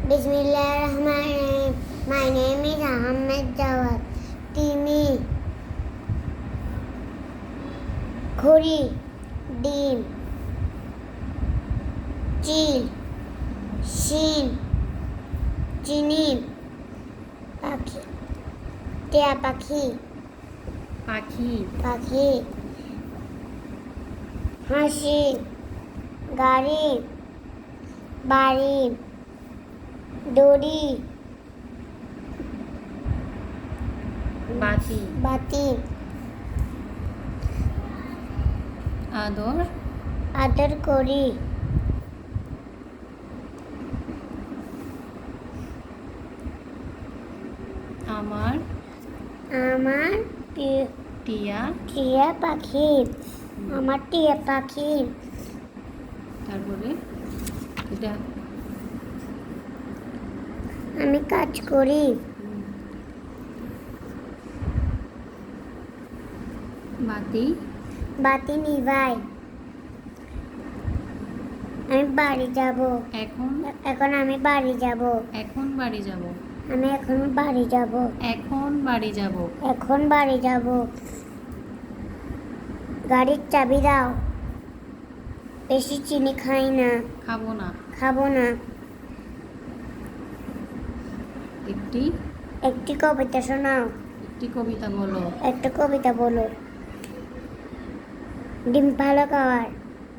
Bismillahirrahmanirrahim. My name is Ahmed Jawad. Timi, ঘড়ি, ডিম, চিল, শিম, চিনি, পাখি, টিয়া পাখি, পাখি, পাখি, হাসি, গাড়ি, বাড়ি, দড়ি, বাতি, বাতি, আদর, আদর করি, আমার আমার টিয়া, টিয়া পাখি, আমার টিয়া পাখি, তারপরে এটা আমি কাজ করি, বাতি, বাতি নিভাই, আমি বাড়ি যাব, এখন এখন আমি বাড়ি যাব, এখন বাড়ি যাব, আমি এখন বাড়ি যাব, এখন বাড়ি যাব, এখন বাড়ি যাব, গাড়ির চাবি দাও, বেশি চিনি খাই না, খাবো না, খাবো না, একটি একটি কবিতা শোনাও, একটি কবিতা বলো, একটা কবিতা বলো, ডিম ভালো খাওয়ার,